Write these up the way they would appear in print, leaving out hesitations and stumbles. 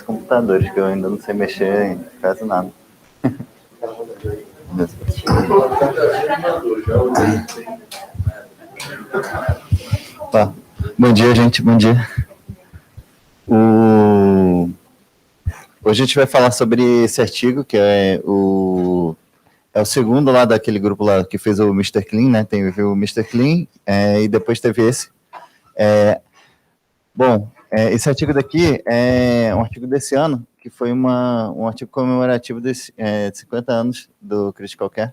computadores, que eu ainda não sei mexer em quase nada. Tá. Bom dia, gente, bom dia. Hoje a gente vai falar sobre esse artigo, que é o segundo lá daquele grupo lá que fez o Mr. Clean, né? Teve o Mr. Clean e depois teve esse. Esse artigo daqui é um artigo desse ano, que foi um artigo comemorativo de 50 anos do Critical Care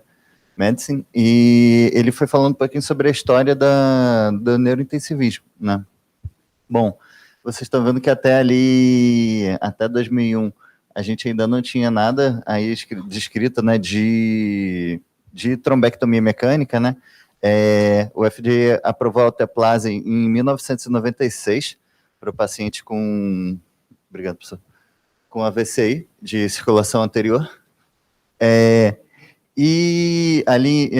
Medicine, e ele foi falando um pouquinho sobre a história do neurointensivismo, né? Bom, vocês estão vendo que até 2001, a gente ainda não tinha nada aí descrito, né, de trombectomia mecânica, né? O FDA aprovou a alteplase em 1996 para o paciente com... Obrigado, professor. Com AVCI, de circulação anterior. E ali,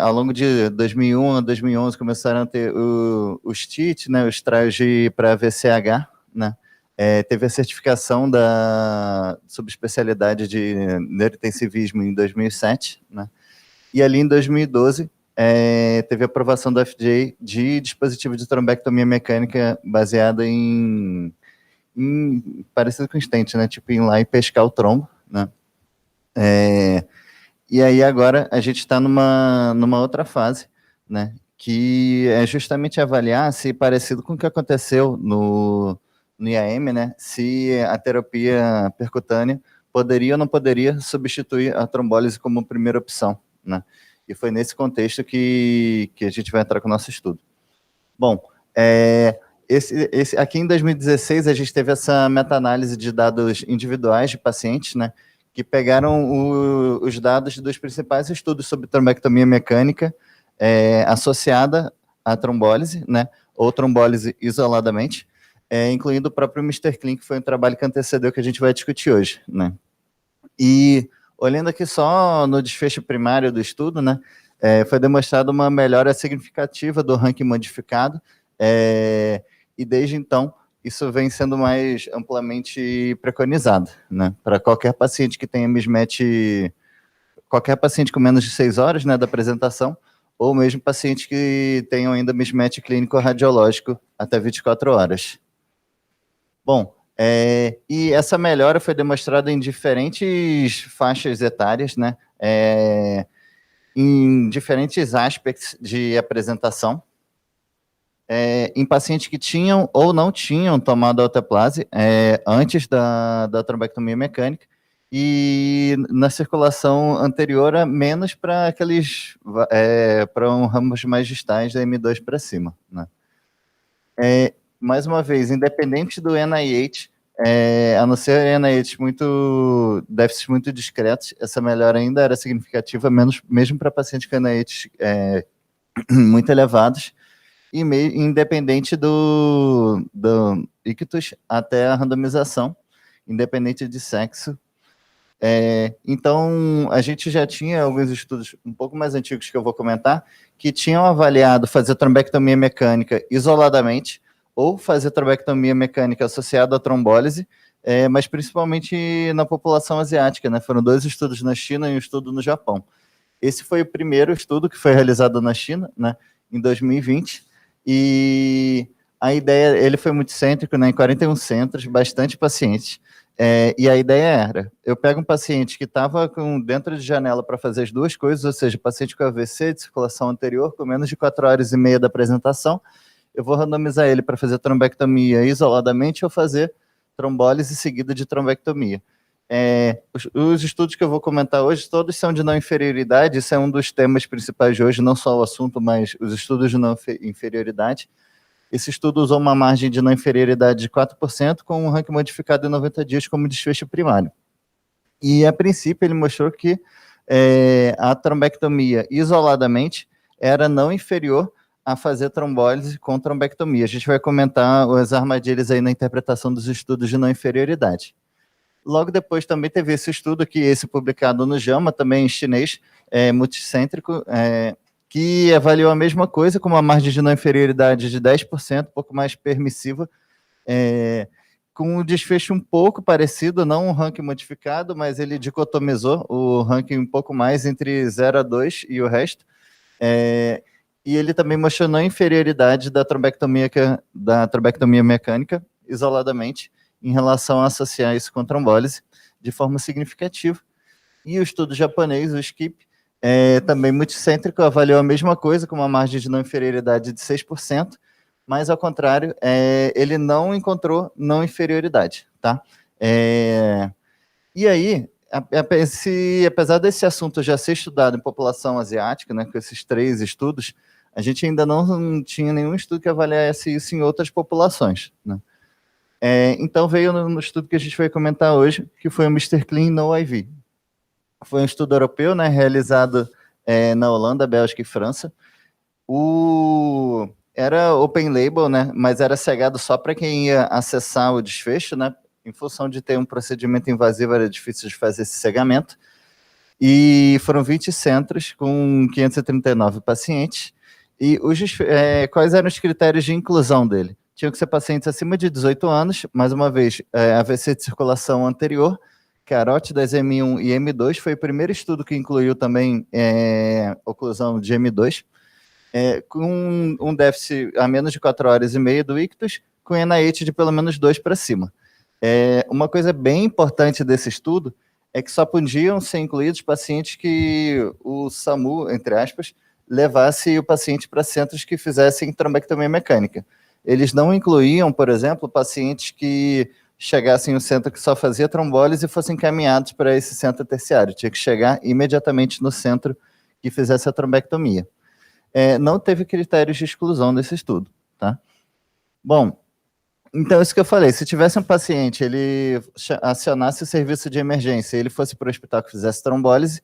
ao longo de 2001 a 2011, começaram a ter os TIT, né, os trials para VCH, né? Teve a certificação da subespecialidade de neurointensivismo em 2007, né? E ali em 2012, teve a aprovação do FDA de dispositivo de trombectomia mecânica baseada em parecido com stent, né? Tipo, ir lá e pescar o trombo, né? E aí agora a gente está numa outra fase, né, que é justamente avaliar se parecido com o que aconteceu no IAM, né, se a terapia percutânea poderia ou não poderia substituir a trombólise como primeira opção, né? E foi nesse contexto que a gente vai entrar com o nosso estudo. Bom, aqui em 2016 a gente teve essa meta-análise de dados individuais de pacientes, né, que pegaram os dados dos principais estudos sobre trombectomia mecânica associada à trombólise, né, ou trombólise isoladamente, incluindo o próprio Mr. Clean, que foi um trabalho que antecedeu que a gente vai discutir hoje, né. E olhando aqui só no desfecho primário do estudo, né, foi demonstrada uma melhora significativa do ranking modificado, e desde então isso vem sendo mais amplamente preconizado, né, para qualquer paciente que tenha mismatch, qualquer paciente com menos de 6 horas, né, da apresentação, ou mesmo paciente que tenham ainda mismatch clínico radiológico até 24 horas. Bom, e essa melhora foi demonstrada em diferentes faixas etárias, né, em diferentes aspectos de apresentação, em pacientes que tinham ou não tinham tomado alteplase antes da trombectomia mecânica, e na circulação anterior a menos para aqueles para ramos mais distais da M2 para cima, né? Mais uma vez, independente do NIH, a não ser NIH déficits muito discretos, essa melhora ainda era significativa, mesmo para pacientes com NIH muito elevados, e independente do ictus até a randomização, independente de sexo. Então, a gente já tinha alguns estudos um pouco mais antigos que eu vou comentar, que tinham avaliado fazer trombectomia mecânica isoladamente, ou fazer trombectomia mecânica associada à trombólise, mas principalmente na população asiática, né? Foram 2 estudos na China e um estudo no Japão. Esse foi o primeiro estudo que foi realizado na China, né, em 2020, e a ideia, ele foi muito cêntrico, né, em 41 centros, bastante pacientes, e a ideia era, eu pego um paciente que estava dentro de janela para fazer as duas coisas, ou seja, paciente com AVC de circulação anterior, com menos de 4 horas e meia da apresentação, eu vou randomizar ele para fazer trombectomia isoladamente ou fazer trombólise seguida de trombectomia. Os estudos que eu vou comentar hoje, todos são de não inferioridade, isso é um dos temas principais de hoje, não só o assunto, mas os estudos de não inferioridade. Esse estudo usou uma margem de não inferioridade de 4%, com um ranking modificado em 90 dias como desfecho primário. E, a princípio, ele mostrou que a trombectomia isoladamente era não inferior a fazer trombólise com trombectomia. A gente vai comentar as armadilhas aí na interpretação dos estudos de não inferioridade. Logo depois também teve esse estudo aqui, esse publicado no JAMA, também em chinês, multicêntrico, que avaliou a mesma coisa, com uma margem de não inferioridade de 10%, um pouco mais permissiva, com um desfecho um pouco parecido, não um ranking modificado, mas ele dicotomizou o ranking um pouco mais entre 0 a 2 e o resto. E ele também mostrou a inferioridade da trombectomia mecânica, isoladamente, em relação a associar isso com trombólise, de forma significativa. E o estudo japonês, o SKIP, também multicêntrico, avaliou a mesma coisa, com uma margem de não inferioridade de 6%, mas, ao contrário, ele não encontrou não inferioridade, tá? E aí, apesar desse assunto já ser estudado em população asiática, né, com esses 3 estudos, a gente ainda não tinha nenhum estudo que avaliasse isso em outras populações, né? Então veio no estudo que a gente vai comentar hoje, que foi o Mr. Clean No IV. Foi um estudo europeu, né, realizado na Holanda, Bélgica e França. Era open label, né, mas era cegado só para quem ia acessar o desfecho, né, em função de ter um procedimento invasivo, era difícil de fazer esse cegamento. E foram 20 centros com 539 pacientes. E quais eram os critérios de inclusão dele? Tinham que ser pacientes acima de 18 anos, mais uma vez, AVC de circulação anterior, carótidas M1 e M2, foi o primeiro estudo que incluiu também oclusão de M2, com um déficit a menos de 4 horas e meia do ictus, com NIH de pelo menos 2 para cima. Uma coisa bem importante desse estudo é que só podiam ser incluídos pacientes que o SAMU, entre aspas, levasse o paciente para centros que fizessem trombectomia mecânica. Eles não incluíam, por exemplo, pacientes que chegassem em um centro que só fazia trombólise e fossem encaminhados para esse centro terciário. Tinha que chegar imediatamente no centro que fizesse a trombectomia. Não teve critérios de exclusão desse estudo, tá? Bom, então isso que eu falei, se tivesse um paciente, ele acionasse o serviço de emergência, ele fosse para o hospital que fizesse trombólise,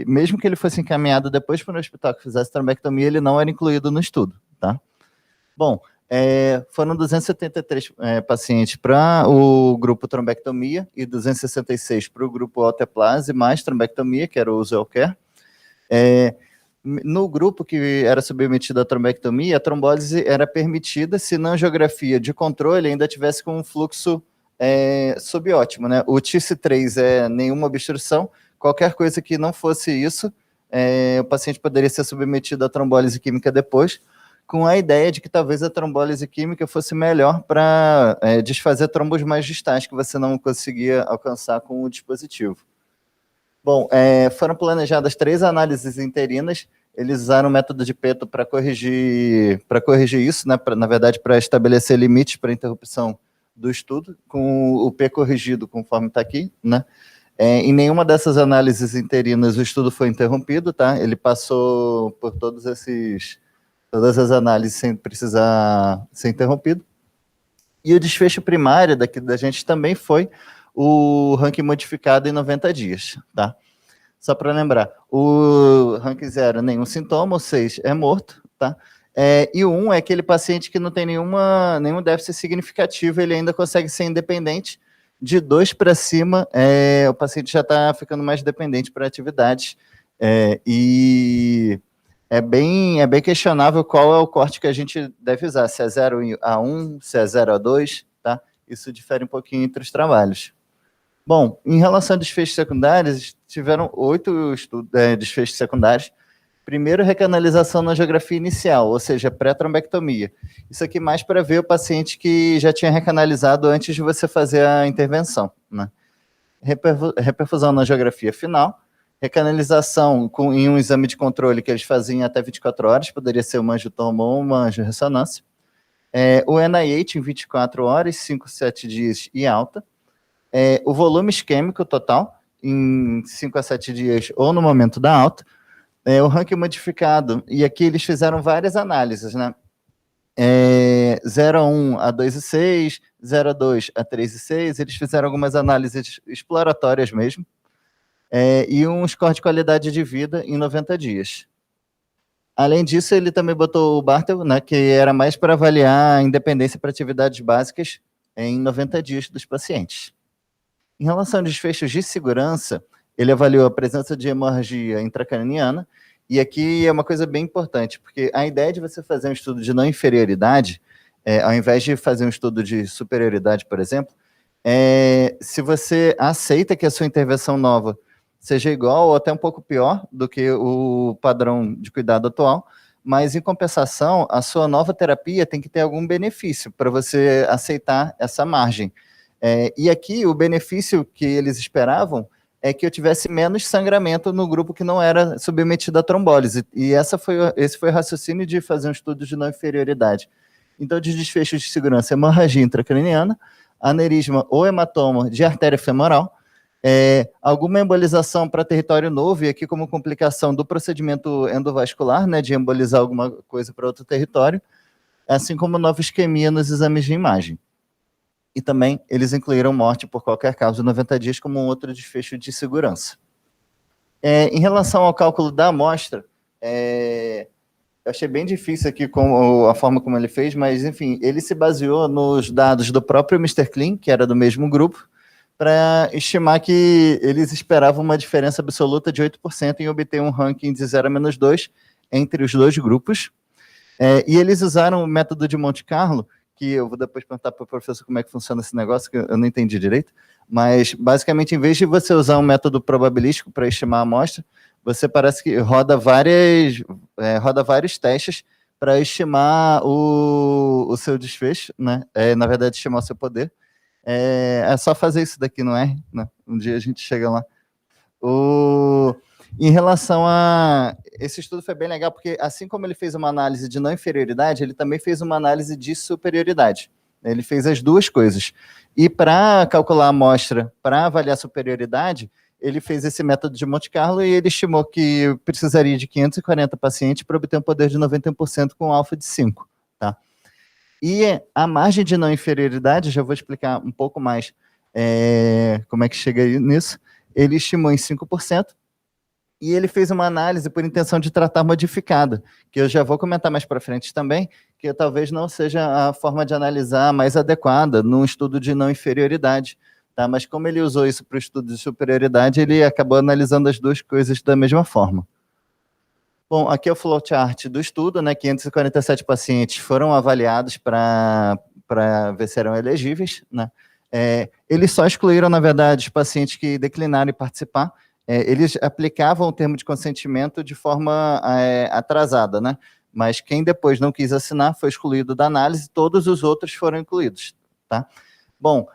mesmo que ele fosse encaminhado depois para o hospital que fizesse trombectomia, ele não era incluído no estudo, tá? Bom, foram 273 pacientes para o grupo trombectomia e 266 para o grupo alteplase mais trombectomia, que era o usual care. No grupo que era submetido à trombectomia, a trombólise era permitida se na angiografia de controle ainda tivesse com um fluxo subótimo, né? O TIC3 é nenhuma obstrução, qualquer coisa que não fosse isso, o paciente poderia ser submetido à trombólise química depois, com a ideia de que talvez a trombólise química fosse melhor para desfazer trombos mais distais que você não conseguia alcançar com o dispositivo. Bom, foram planejadas 3 análises interinas, eles usaram o método de Peto para corrigir isso, né, na verdade, para estabelecer limites para interrupção do estudo, com o P corrigido, conforme está aqui, né? Em nenhuma dessas análises interinas o estudo foi interrompido, tá? Ele passou por todas as análises sem precisar ser interrompido. E o desfecho primário da gente também foi o ranking modificado em 90 dias, tá? Só para lembrar, o ranking 0, nenhum sintoma, o 6 é morto, tá? E o 1 é aquele paciente que não tem nenhum déficit significativo, ele ainda consegue ser independente. De 2 para cima, o paciente já está ficando mais dependente para atividades. E é bem questionável qual é o corte que a gente deve usar, se é 0 a 1, se é 0 a 2, tá? Isso difere um pouquinho entre os trabalhos. Bom, em relação a desfechos secundários, tiveram 8 desfechos secundários. Primeiro, recanalização na angiografia inicial, ou seja, pré-trombectomia. Isso aqui mais para ver o paciente que já tinha recanalizado antes de você fazer a intervenção, né? Reperfusão na angiografia final, recanalização em um exame de controle que eles faziam até 24 horas, poderia ser uma angiotomo ou uma angiorressonância. O NIH em 24 horas, 5, 7 dias e alta. O volume isquêmico total em 5 a 7 dias ou no momento da alta. O ranking modificado, e aqui eles fizeram várias análises, né? 0 a 1 a 2,6, 0 a 2 a 3,6, eles fizeram algumas análises exploratórias mesmo, e um score de qualidade de vida em 90 dias. Além disso, ele também botou o Bartel, né, que era mais para avaliar a independência para atividades básicas em 90 dias dos pacientes. Em relação a desfechos de segurança, ele avaliou a presença de hemorragia intracraniana, e aqui é uma coisa bem importante, porque a ideia de você fazer um estudo de não inferioridade ao invés de fazer um estudo de superioridade, por exemplo, se você aceita que a sua intervenção nova seja igual ou até um pouco pior do que o padrão de cuidado atual, mas, em compensação, a sua nova terapia tem que ter algum benefício para você aceitar essa margem. E aqui, o benefício que eles esperavam é que eu tivesse menos sangramento no grupo que não era submetido à trombólise. E esse foi o raciocínio de fazer um estudo de não inferioridade. Então, de desfechos de segurança, hemorragia intracraniana, aneurisma ou hematoma de artéria femoral, alguma embolização para território novo, e aqui como complicação do procedimento endovascular, né, de embolizar alguma coisa para outro território, assim como nova isquemia nos exames de imagem. E também eles incluíram morte por qualquer causa 90 dias como um outro desfecho de segurança. Em relação ao cálculo da amostra, eu achei bem difícil aqui com a forma como ele fez, mas, enfim, ele se baseou nos dados do próprio Mr. Clean, que era do mesmo grupo, para estimar que eles esperavam uma diferença absoluta de 8% em obter um ranking de 0 a -2 entre os dois grupos. E eles usaram o método de Monte Carlo, que eu vou depois perguntar para o professor como é que funciona esse negócio, que eu não entendi direito, mas, basicamente, em vez de você usar um método probabilístico para estimar a amostra, você parece que roda vários testes para estimar o seu desfecho, né? Na verdade, estimar o seu poder. É só fazer isso daqui, não é? Não, um dia a gente chega lá. Em relação a... Esse estudo foi bem legal, porque assim como ele fez uma análise de não inferioridade, ele também fez uma análise de superioridade. Ele fez as duas coisas. E para calcular a amostra, para avaliar a superioridade, ele fez esse método de Monte Carlo e ele estimou que precisaria de 540 pacientes para obter um poder de 91% com alfa de 5. Tá? E a margem de não inferioridade, já vou explicar um pouco mais como é que chega nisso, ele estimou em 5%, e ele fez uma análise por intenção de tratar modificada, que eu já vou comentar mais para frente também, que talvez não seja a forma de analisar mais adequada num estudo de não inferioridade, tá? Mas como ele usou isso para o estudo de superioridade, ele acabou analisando as duas coisas da mesma forma. Bom, aqui é o flowchart do estudo, né? 547 pacientes foram avaliados para ver se eram elegíveis, né? Eles só excluíram, na verdade, os pacientes que declinaram de participar. Eles aplicavam o termo de consentimento de forma atrasada, né? Mas quem depois não quis assinar foi excluído da análise, todos os outros foram incluídos, tá? Bom,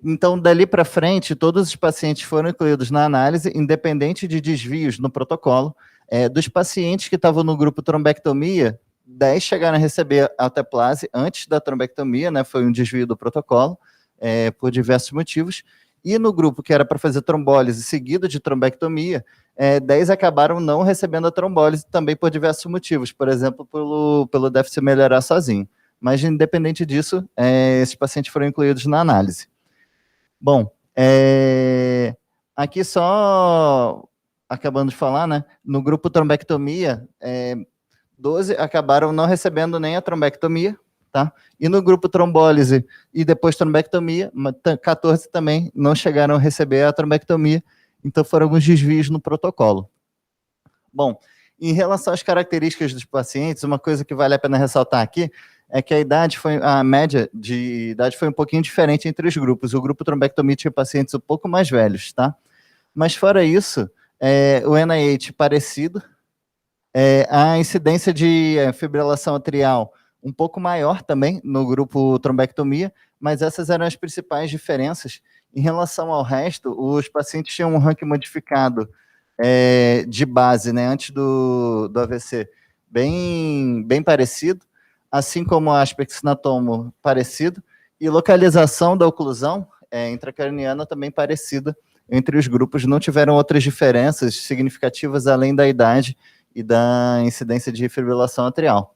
então, dali para frente, todos os pacientes foram incluídos na análise, independente de desvios no protocolo. Dos pacientes que estavam no grupo trombectomia, 10 chegaram a receber alteplase antes da trombectomia, né? Foi um desvio do protocolo, por diversos motivos. E no grupo que era para fazer trombólise seguido de trombectomia, 10 acabaram não recebendo a trombólise também por diversos motivos, por exemplo, pelo déficit melhorar sozinho. Mas, independente disso, esses pacientes foram incluídos na análise. Bom, aqui só acabando de falar, né? No grupo trombectomia, 12 acabaram não recebendo nem a trombectomia, tá? E no grupo trombólise e depois trombectomia, 14 também não chegaram a receber a trombectomia, então foram alguns desvios no protocolo. Bom, em relação às características dos pacientes, uma coisa que vale a pena ressaltar aqui é que a média de idade foi um pouquinho diferente entre os grupos. O grupo trombectomia tinha pacientes um pouco mais velhos, tá? Mas fora isso, o NIH parecido, a incidência de fibrilação atrial um pouco maior também no grupo trombectomia, mas essas eram as principais diferenças. Em relação ao resto, os pacientes tinham um ranking modificado de base, né, antes do AVC, bem parecido, assim como a aspexinatomo parecido, e localização da oclusão intracraniana também parecida entre os grupos. Não tiveram outras diferenças significativas além da idade e da incidência de fibrilação atrial.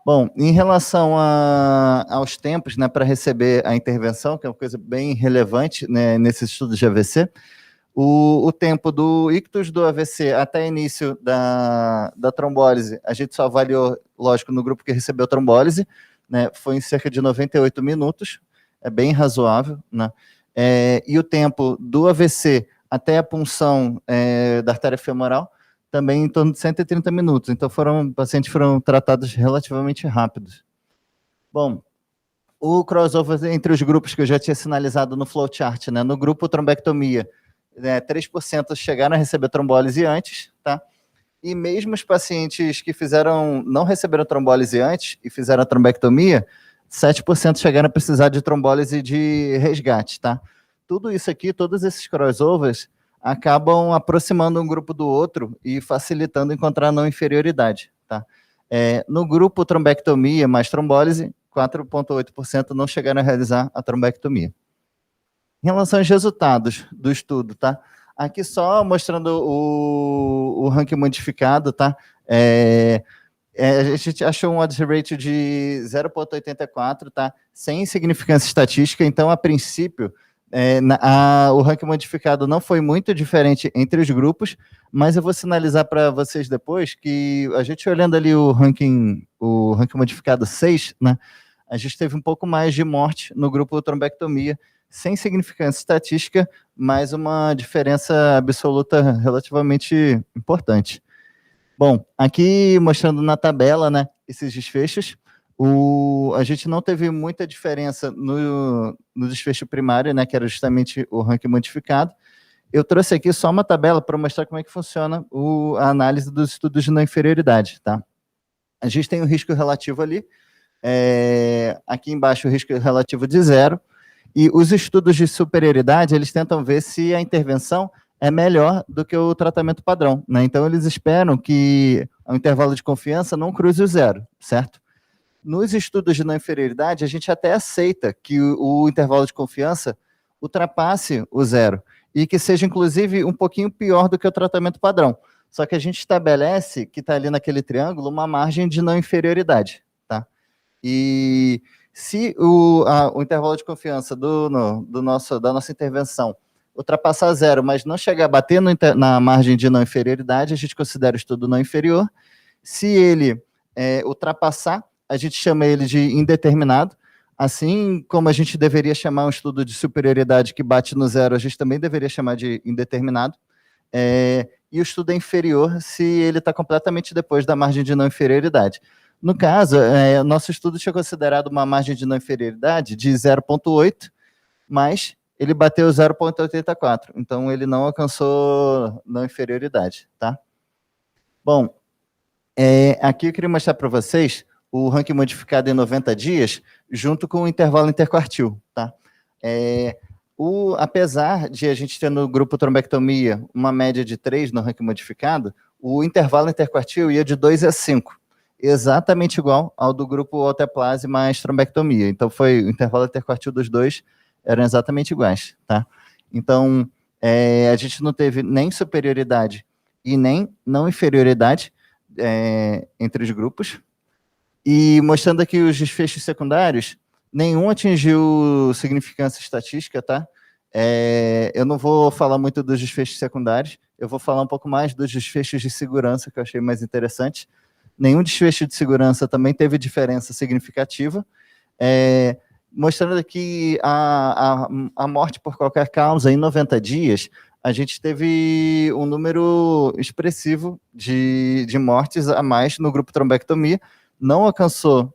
Bom, em relação aos tempos, né, para receber a intervenção, que é uma coisa bem relevante, né, nesse estudo de AVC, o tempo do ictus do AVC até início da trombólise, a gente só avaliou, lógico, no grupo que recebeu trombólise, né, foi em cerca de 98 minutos, é bem razoável, né? E o tempo do AVC até a punção da artéria femoral também em torno de 130 minutos. Então, pacientes foram tratados relativamente rápidos. Bom, o crossover entre os grupos que eu já tinha sinalizado no flowchart, né? No grupo trombectomia, 3% chegaram a receber trombólise antes, tá? E mesmo os pacientes que não receberam trombólise antes e fizeram a trombectomia, 7% chegaram a precisar de trombólise de resgate, tá? Tudo isso aqui, todos esses crossovers, acabam aproximando um grupo do outro e facilitando encontrar não inferioridade, tá? No grupo trombectomia mais trombólise, 4,8% não chegaram a realizar a trombectomia. Em relação aos resultados do estudo, tá? Aqui só mostrando o ranking modificado, tá? A gente achou um odds ratio de 0,84, tá? Sem significância estatística, então, a princípio, o ranking modificado não foi muito diferente entre os grupos, mas eu vou sinalizar para vocês depois que a gente olhando ali o ranking modificado 6, né? A gente teve um pouco mais de morte no grupo trombectomia, sem significância estatística, mas uma diferença absoluta relativamente importante. Bom, aqui mostrando na tabela, né, esses desfechos, a gente não teve muita diferença no desfecho primário, né, que era justamente o ranking modificado. Eu trouxe aqui só uma tabela para mostrar como é que funciona a análise dos estudos de não inferioridade, tá? A gente tem o risco relativo ali, aqui embaixo o risco relativo de 0, e os estudos de superioridade, eles tentam ver se a intervenção é melhor do que o tratamento padrão, né? Então, eles esperam que o intervalo de confiança não cruze o 0, certo? Nos estudos de não inferioridade, a gente até aceita que o intervalo de confiança ultrapasse o 0 e que seja, inclusive, um pouquinho pior do que o tratamento padrão. Só que a gente estabelece, que está ali naquele triângulo, uma margem de não inferioridade, tá? E se o intervalo de confiança da nossa intervenção ultrapassar 0, mas não chegar a bater na margem de não inferioridade, a gente considera o estudo não inferior. Se ele ultrapassar, a gente chama ele de indeterminado. Assim como a gente deveria chamar um estudo de superioridade que bate no 0, a gente também deveria chamar de indeterminado. E o estudo é inferior se ele está completamente depois da margem de não inferioridade. No caso, o nosso estudo tinha considerado uma margem de não inferioridade de 0,8, mas ele bateu 0,84, então ele não alcançou não inferioridade, tá? Bom, aqui eu queria mostrar para vocês o ranking modificado em 90 dias, junto com o intervalo interquartil, tá? Apesar de a gente ter no grupo trombectomia uma média de 3 no ranking modificado, o intervalo interquartil ia de 2 a 5, exatamente igual ao do grupo alteplase mais trombectomia. Então, o intervalo interquartil dos dois eram exatamente iguais, tá? Então, a gente não teve nem superioridade e nem não inferioridade entre os grupos. E mostrando aqui os desfechos secundários, nenhum atingiu significância estatística, tá? Eu não vou falar muito dos desfechos secundários, eu vou falar um pouco mais dos desfechos de segurança, que eu achei mais interessante. Nenhum desfecho de segurança também teve diferença significativa. Mostrando aqui a morte por qualquer causa em 90 dias, a gente teve um número expressivo de mortes a mais no grupo trombectomia. Não alcançou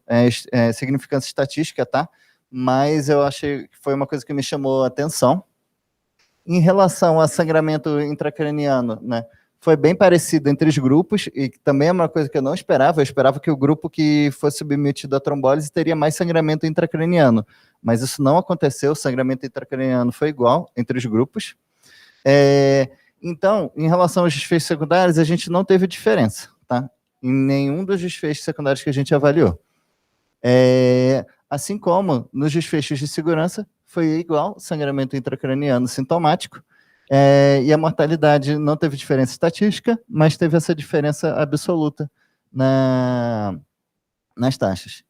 significância estatística, tá? Mas eu achei que foi uma coisa que me chamou a atenção. Em relação a sangramento intracraniano, né? Foi bem parecido entre os grupos, e também é uma coisa que eu não esperava. Eu esperava que o grupo que fosse submetido à trombólise teria mais sangramento intracraniano, mas isso não aconteceu. O sangramento intracraniano foi igual entre os grupos. Então, em relação aos desfechos secundários, a gente não teve diferença, tá? Em nenhum dos desfechos secundários que a gente avaliou. Assim como nos desfechos de segurança, foi igual sangramento intracraniano sintomático, e a mortalidade não teve diferença estatística, mas teve essa diferença absoluta nas taxas.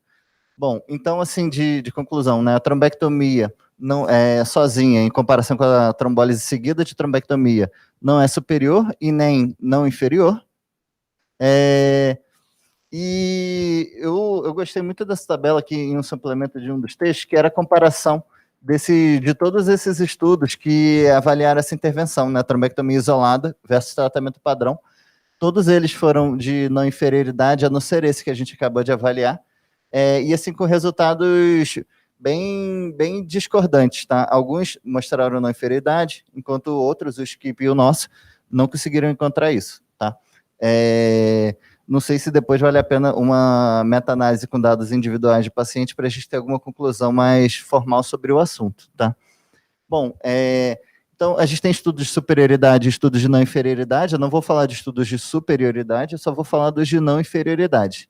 Bom, então, assim, de conclusão, né, a trombectomia não sozinha, em comparação com a trombólise seguida de trombectomia, não é superior e nem não inferior. E eu gostei muito dessa tabela aqui em um suplemento de um dos textos, que era a comparação de todos esses estudos que avaliaram essa intervenção, né, trombectomia isolada versus tratamento padrão. Todos eles foram de não inferioridade, a não ser esse que a gente acabou de avaliar, e assim com resultados bem discordantes, tá? Alguns mostraram não inferioridade, enquanto outros, o Skip e o nosso, não conseguiram encontrar isso, tá? Não sei se depois vale a pena uma meta-análise com dados individuais de paciente para a gente ter alguma conclusão mais formal sobre o assunto, tá? Bom, então a gente tem estudos de superioridade e estudos de não inferioridade. Eu não vou falar de estudos de superioridade, eu só vou falar dos de não inferioridade.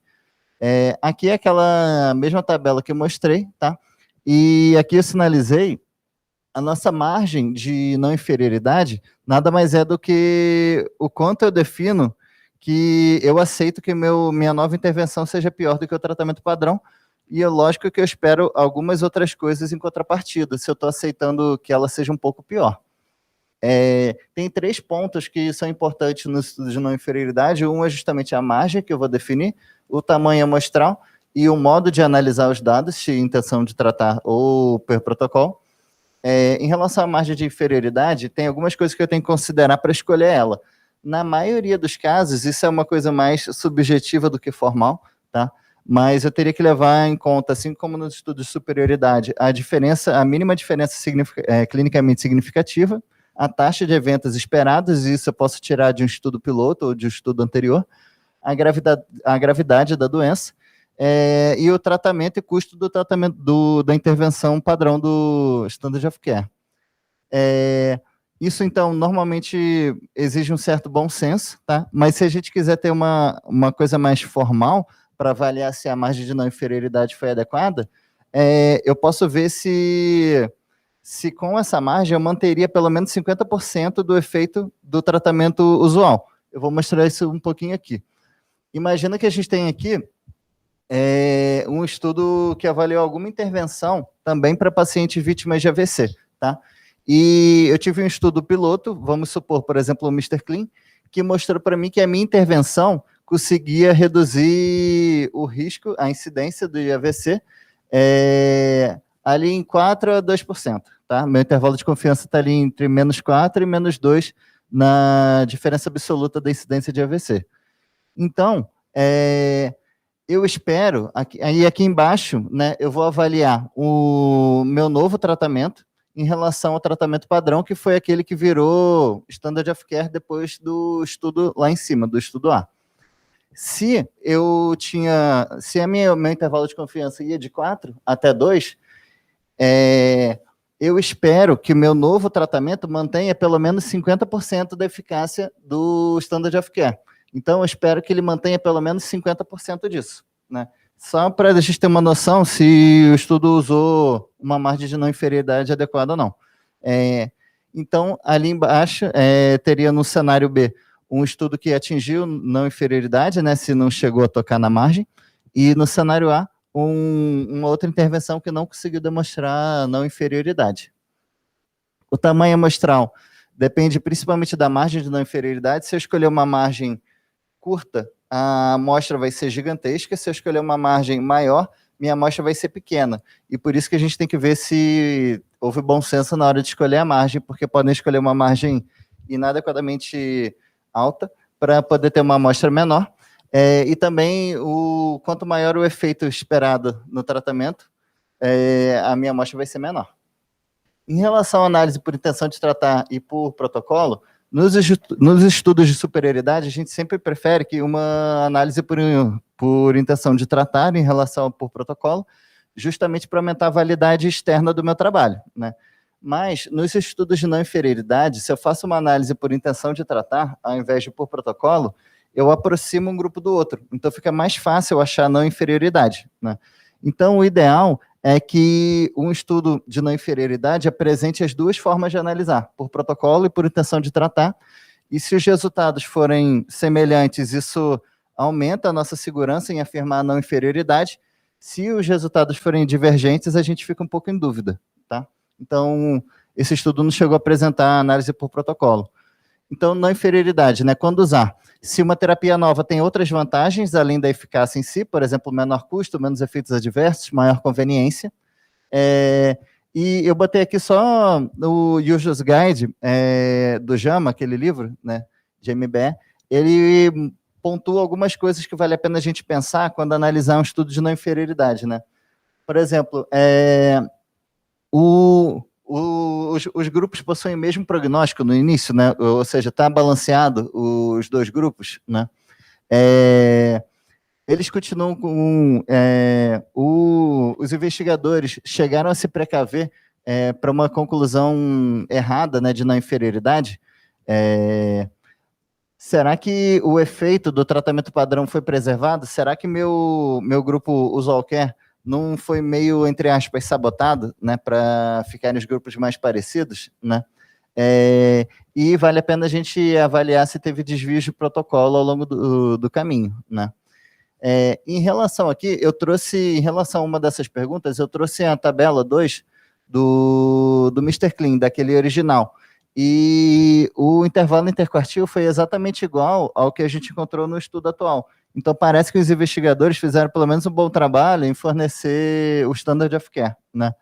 Aqui é aquela mesma tabela que eu mostrei, tá? E aqui eu sinalizei a nossa margem de não inferioridade, nada mais é do que o quanto eu defino que eu aceito que minha nova intervenção seja pior do que o tratamento padrão, e é lógico que eu espero algumas outras coisas em contrapartida, se eu estou aceitando que ela seja um pouco pior. Tem 3 pontos que são importantes no estudo de não inferioridade. Um é justamente a margem que eu vou definir, o tamanho amostral e o modo de analisar os dados, se intenção de tratar ou per protocolo. Em relação à margem de inferioridade, tem algumas coisas que eu tenho que considerar para escolher ela. Na maioria dos casos, isso é uma coisa mais subjetiva do que formal, tá? Mas eu teria que levar em conta, assim como nos estudos de superioridade, a mínima diferença clinicamente significativa, a taxa de eventos esperados, e isso eu posso tirar de um estudo piloto ou de um estudo anterior, a gravidade da doença, e o tratamento e custo do tratamento da intervenção padrão do Standard of Care. Isso, então, normalmente exige um certo bom senso, tá? Mas se a gente quiser ter uma coisa mais formal para avaliar se a margem de não inferioridade foi adequada, eu posso ver se com essa margem eu manteria pelo menos 50% do efeito do tratamento usual. Eu vou mostrar isso um pouquinho aqui. Imagina que a gente tem aqui um estudo que avaliou alguma intervenção também para pacientes vítimas de AVC, tá? E eu tive um estudo piloto, vamos supor, por exemplo, o Mr. Clean, que mostrou para mim que a minha intervenção conseguia reduzir o risco, a incidência do AVC, ali em 4 a 2%, tá? Meu intervalo de confiança está ali entre menos 4 e menos 2 na diferença absoluta da incidência de AVC. Então, eu espero, aqui embaixo, né, eu vou avaliar o meu novo tratamento em relação ao tratamento padrão, que foi aquele que virou Standard of Care depois do estudo lá em cima, do estudo A. Se meu intervalo de confiança ia de 4 até 2, eu espero que o meu novo tratamento mantenha pelo menos 50% da eficácia do Standard of Care. Então, eu espero que ele mantenha pelo menos 50% disso, né? Só para a gente ter uma noção se o estudo usou uma margem de não inferioridade adequada ou não. Então, ali embaixo, teria no cenário B um estudo que atingiu não inferioridade, né, se não chegou a tocar na margem, e no cenário A, uma outra intervenção que não conseguiu demonstrar não inferioridade. O tamanho amostral depende principalmente da margem de não inferioridade. Se eu escolher uma margem curta, a amostra vai ser gigantesca. Se eu escolher uma margem maior, minha amostra vai ser pequena. E por isso que a gente tem que ver se houve bom senso na hora de escolher a margem, porque podem escolher uma margem inadequadamente alta para poder ter uma amostra menor. E também, quanto maior o efeito esperado no tratamento, a minha amostra vai ser menor. Em relação à análise por intenção de tratar e por protocolo, nos estudos de superioridade, a gente sempre prefere que uma análise por intenção de tratar em relação por protocolo, justamente para aumentar a validade externa do meu trabalho, né? Mas, nos estudos de não inferioridade, se eu faço uma análise por intenção de tratar, ao invés de por protocolo, eu aproximo um grupo do outro. Então, fica mais fácil achar não inferioridade, né? Então, o ideal é que um estudo de não inferioridade apresente as duas formas de analisar, por protocolo e por intenção de tratar, e se os resultados forem semelhantes, isso aumenta a nossa segurança em afirmar a não inferioridade. Se os resultados forem divergentes, a gente fica um pouco em dúvida, tá? Então, esse estudo não chegou a apresentar a análise por protocolo. Então, não inferioridade, né? Quando usar? Se uma terapia nova tem outras vantagens, além da eficácia em si, por exemplo, menor custo, menos efeitos adversos, maior conveniência. E eu botei aqui só o User's Guide do JAMA, aquele livro, né, de MBE, ele pontua algumas coisas que vale a pena a gente pensar quando analisar um estudo de não inferioridade, né? Por exemplo, os grupos possuem o mesmo prognóstico no início, né? Ou seja, está balanceado os dois grupos, né? Eles continuam com... os investigadores chegaram a se precaver para uma conclusão errada, né, de não inferioridade. Será que o efeito do tratamento padrão foi preservado? Será que meu grupo usual-care não foi meio, entre aspas, sabotado, né, para ficar nos grupos mais parecidos, né? E vale a pena a gente avaliar se teve desvios de protocolo ao longo do caminho, né? Em relação aqui, em relação a uma dessas perguntas, eu trouxe a tabela 2 do Mr. Clean, daquele original. E o intervalo interquartil foi exatamente igual ao que a gente encontrou no estudo atual. Então, parece que os investigadores fizeram pelo menos um bom trabalho em fornecer o standard of care, né?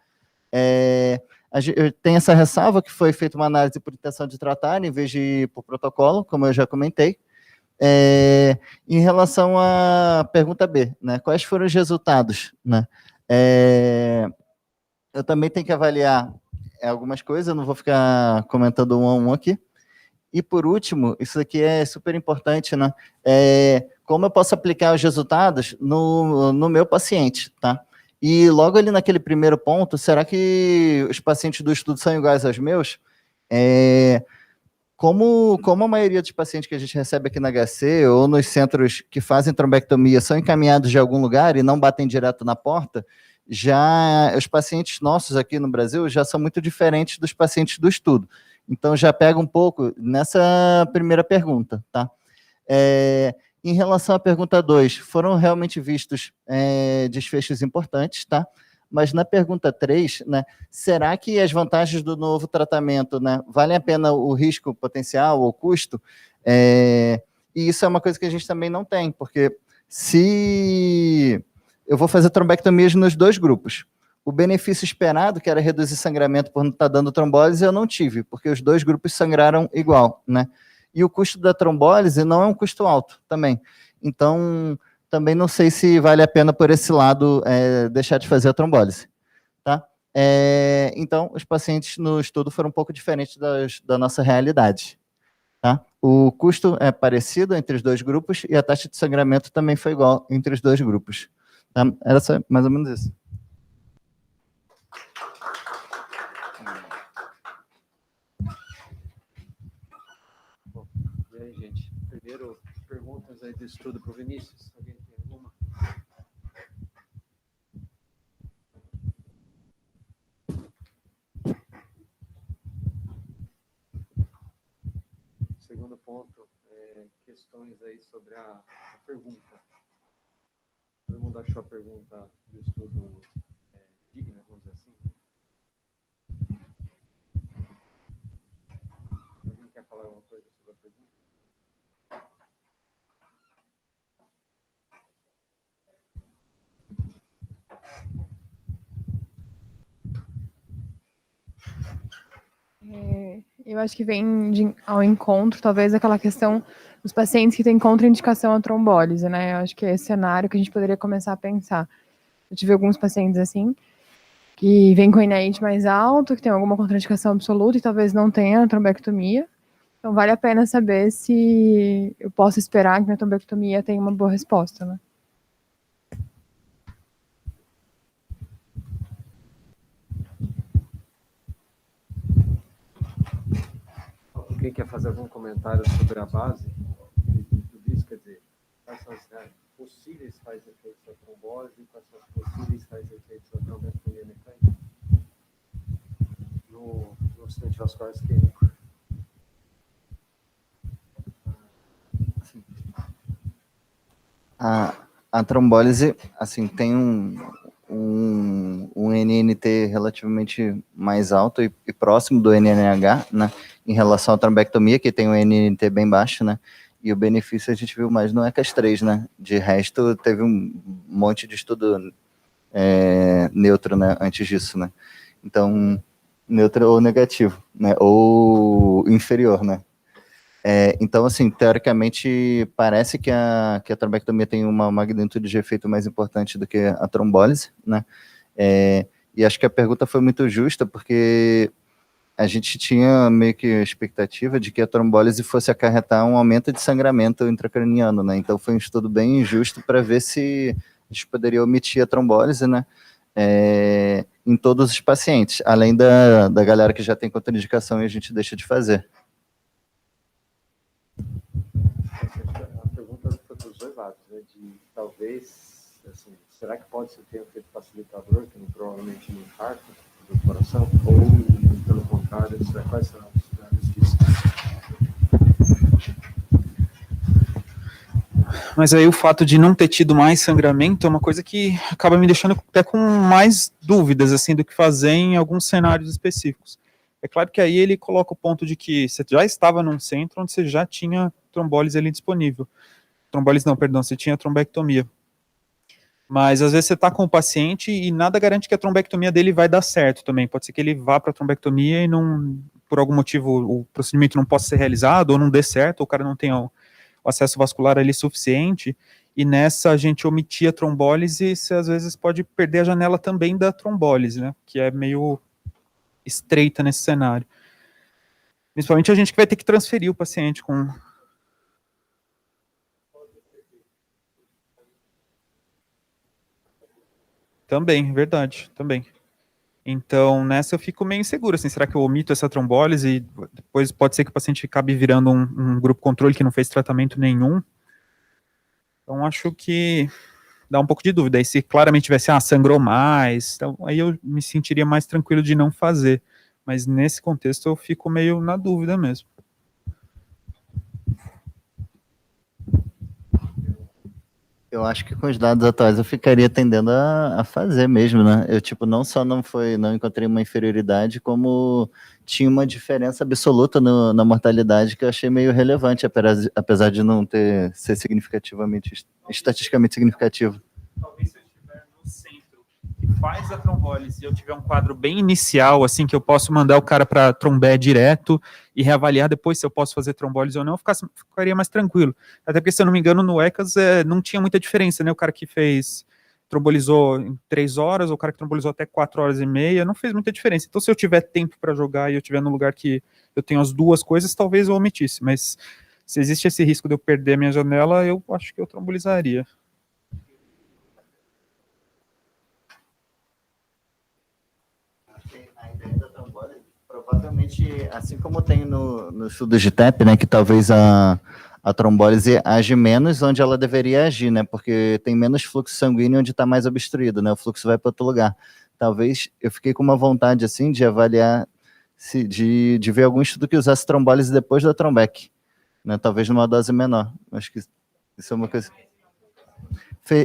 Tem essa ressalva que foi feita uma análise por intenção de tratar, em vez de por protocolo, como eu já comentei. Em relação à pergunta B, né? Quais foram os resultados, né? Eu também tenho que avaliar algumas coisas, eu não vou ficar comentando um a um aqui. E por último, isso aqui é super importante, né? Como eu posso aplicar os resultados no meu paciente, tá? E logo ali naquele primeiro ponto, será que os pacientes do estudo são iguais aos meus? Como a maioria dos pacientes que a gente recebe aqui na HC ou nos centros que fazem trombectomia são encaminhados de algum lugar e não batem direto na porta, já os pacientes nossos aqui no Brasil já são muito diferentes dos pacientes do estudo. Então, já pega um pouco nessa primeira pergunta, tá? Em relação à pergunta 2, foram realmente vistos desfechos importantes, tá? Mas na pergunta 3, né, será que as vantagens do novo tratamento, né, valem a pena o risco potencial ou custo? E isso é uma coisa que a gente também não tem, porque se eu vou fazer trombectomias nos dois grupos, o benefício esperado, que era reduzir sangramento por não estar dando trombólise, eu não tive, porque os dois grupos sangraram igual, né? E o custo da trombólise não é um custo alto também. Então, também não sei se vale a pena, por esse lado, deixar de fazer a trombólise, tá? Então, os pacientes no estudo foram um pouco diferentes da nossa realidade, tá? O custo é parecido entre os dois grupos e a taxa de sangramento também foi igual entre os dois grupos. Tá? Era só mais ou menos isso. E aí, gente? Primeiro, perguntas aí do estudo para o Vinícius. Alguém tem alguma? Segundo ponto, questões aí sobre a pergunta. Todo mundo achou a pergunta do estudo digna, vamos dizer assim? Alguém quer falar alguma coisa sobre a pergunta? Eu acho que vem ao encontro, talvez, aquela questão dos pacientes que têm contraindicação à trombólise, né? Eu acho que é esse cenário que a gente poderia começar a pensar. Eu tive alguns pacientes assim, que vêm com INEIT mais alto, que tem alguma contraindicação absoluta e talvez não tenha trombectomia. Então, vale a pena saber se eu posso esperar que minha trombectomia tenha uma boa resposta, né? Alguém quer fazer algum comentário sobre a base do disco? Quer dizer, quais são as possíveis tais efeitos da trombose e quais são os possíveis tais efeitos da trombectomia mecânica no acidente vascular isquêmico? A trombólise, assim, tem um NNT relativamente mais alto e próximo do NNH, né, em relação à trombectomia, que tem um NNT bem baixo, né, e o benefício a gente viu mais no ECAS-3, né, de resto teve um monte de estudo neutro, né, antes disso, né, então, neutro ou negativo, né, ou inferior, né. Então, assim, teoricamente, parece que a trombectomia tem uma magnitude de efeito mais importante do que a trombólise, né? E acho que a pergunta foi muito justa, porque a gente tinha meio que a expectativa de que a trombólise fosse acarretar um aumento de sangramento intracraniano, né? Então foi um estudo bem injusto para ver se a gente poderia omitir a trombólise, né? Em todos os pacientes, além da galera que já tem contraindicação e a gente deixa de fazer. A pergunta foi para os dois lados, né? De talvez, assim, será que pode ter um efeito facilitador, que provavelmente no infarto do coração, ou pelo contrário, quais são os cenários disso? Mas aí o fato de não ter tido mais sangramento é uma coisa que acaba me deixando até com mais dúvidas, assim, do que fazer em alguns cenários específicos. É claro que aí ele coloca o ponto de que você já estava num centro onde você já tinha trombólise ali disponível. Trombólise não, perdão, você tinha trombectomia. Mas às vezes você está com o paciente e nada garante que a trombectomia dele vai dar certo também. Pode ser que ele vá para a trombectomia e não, por algum motivo o procedimento não possa ser realizado, ou não dê certo, ou o cara não tenha o acesso vascular ali suficiente, e nessa a gente omitir a trombólise, você às vezes pode perder a janela também da trombólise, né, que é meio estreita nesse cenário. Principalmente a gente que vai ter que transferir o paciente com... Também, verdade, também. Então, nessa eu fico meio inseguro, assim, será que eu omito essa trombólise e depois pode ser que o paciente acabe virando um grupo controle que não fez tratamento nenhum? Então, acho que dá um pouco de dúvida. E se claramente tivesse, sangrou mais, então, aí eu me sentiria mais tranquilo de não fazer. Mas nesse contexto eu fico meio na dúvida mesmo. Eu acho que com os dados atuais eu ficaria tendendo a fazer mesmo, né? Eu, tipo, não só não encontrei uma inferioridade, como tinha uma diferença absoluta na mortalidade que eu achei meio relevante, apesar de não ser estatisticamente significativo. Talvez se eu estiver no centro que faz a trombólise e eu tiver um quadro bem inicial, assim, que eu posso mandar o cara para trombé direto e reavaliar depois se eu posso fazer trombólise ou não, eu ficaria mais tranquilo. Até porque, se eu não me engano, no ECAS não tinha muita diferença, né? O cara que trombolizou em 3 horas, ou o cara que trombolizou até 4 horas e meia, não fez muita diferença. Então, se eu tiver tempo para jogar e eu estiver no lugar que eu tenho as duas coisas, talvez eu omitisse. Mas se existe esse risco de eu perder a minha janela, eu acho que eu trombolizaria. A ideia da trombólise, provavelmente, assim como tem no estudo de TEP, né, que talvez a trombólise age menos onde ela deveria agir, né, porque tem menos fluxo sanguíneo onde está mais obstruído, né, o fluxo vai para outro lugar. Talvez eu fiquei com uma vontade, assim, de avaliar, de ver algum estudo que usasse trombólise depois da trombec, né, talvez numa dose menor. Acho que isso é uma coisa...